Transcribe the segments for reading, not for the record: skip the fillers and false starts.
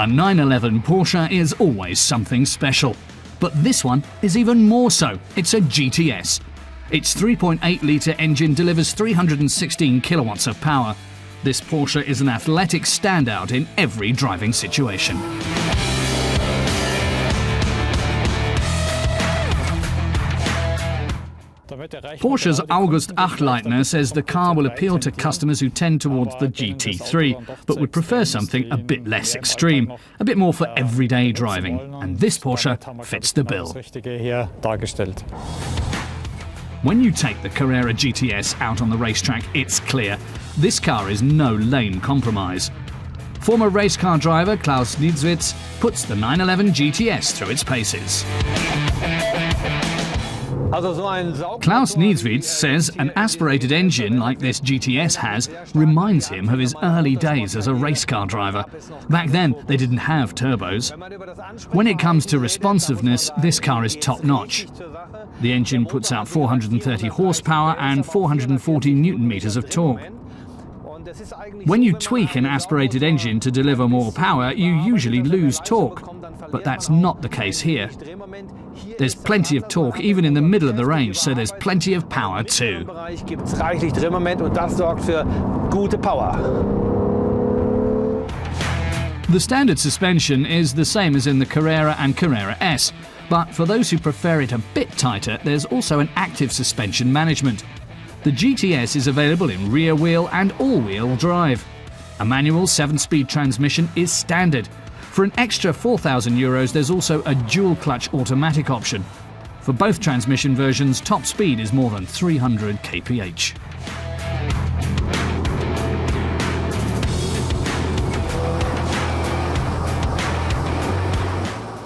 A 911 Porsche is always something special. But this one is even more so. It's a GTS. Its 3.8-litre engine delivers 316 kilowatts of power. This Porsche is an athletic standout in every driving situation. Porsche's August Achleitner says the car will appeal to customers who tend towards the GT3, but would prefer something a bit less extreme, a bit more for everyday driving. And this Porsche fits the bill. When you take the Carrera GTS out on the racetrack, it's clear this car is no lane compromise. Former race car driver Klaus Niedzwiez puts the 911 GTS through its paces. Klaus Niedzwiez says an aspirated engine like this GTS has reminds him of his early days as a race car driver. Back then, they didn't have turbos. When it comes to responsiveness, this car is top-notch. The engine puts out 430 horsepower and 440 newton-meters of torque. When you tweak an aspirated engine to deliver more power, you usually lose torque. But that's not the case here. There's plenty of torque even in the middle of the range, so there's plenty of power too. The standard suspension is the same as in the Carrera and Carrera S, but for those who prefer it a bit tighter, there's also an active suspension management. The GTS is available in rear-wheel and all-wheel drive. A manual 7-speed transmission is standard. For an extra €4,000, there's also a dual-clutch automatic option. For both transmission versions, top speed is more than 300 kph.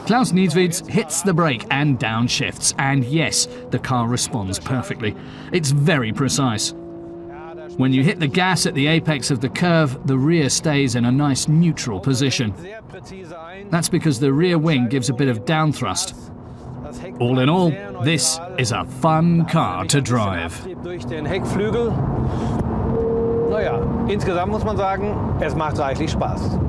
Klaus Niedzwiez hits the brake and downshifts, and yes, the car responds perfectly. It's very precise. When you hit the gas at the apex of the curve, the rear stays in a nice neutral position. That's because the rear wing gives a bit of downthrust. All in all, this is a fun car to drive. Insgesamt muss man sagen, es macht reichlich Spaß.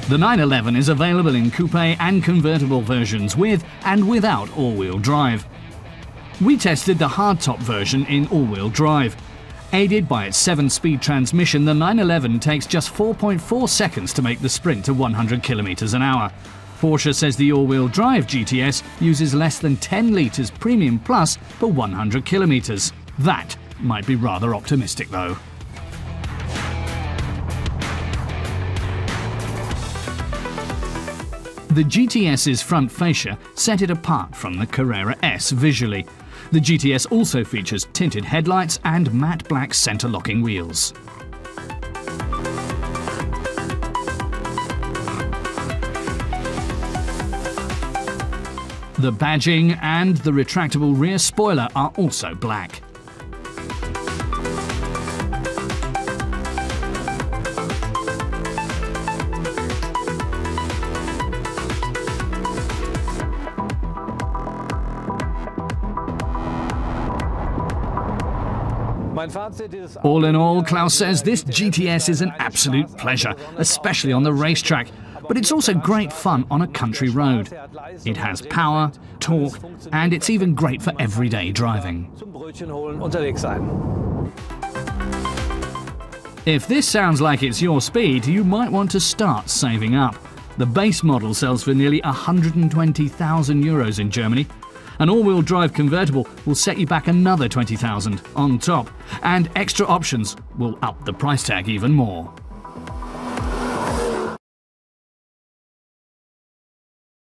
The 911 is available in coupe and convertible versions with and without all-wheel drive. We tested the hardtop version in all-wheel drive. Aided by its 7-speed transmission, the 911 takes just 4.4 seconds to make the sprint to 100 km an hour. Porsche says the all-wheel drive GTS uses less than 10 litres Premium Plus per 100 km. That might be rather optimistic though. The GTS's front fascia set it apart from the Carrera S visually. The GTS also features tinted headlights and matte black center-locking wheels. The badging and the retractable rear spoiler are also black. All in all, Klaus says this GTS is an absolute pleasure, especially on the racetrack, but it's also great fun on a country road. It has power, torque, and it's even great for everyday driving. If this sounds like it's your speed, you might want to start saving up. The base model sells for nearly €120,000 in Germany. An all-wheel drive convertible will set you back another 20,000 on top, and extra options will up the price tag even more.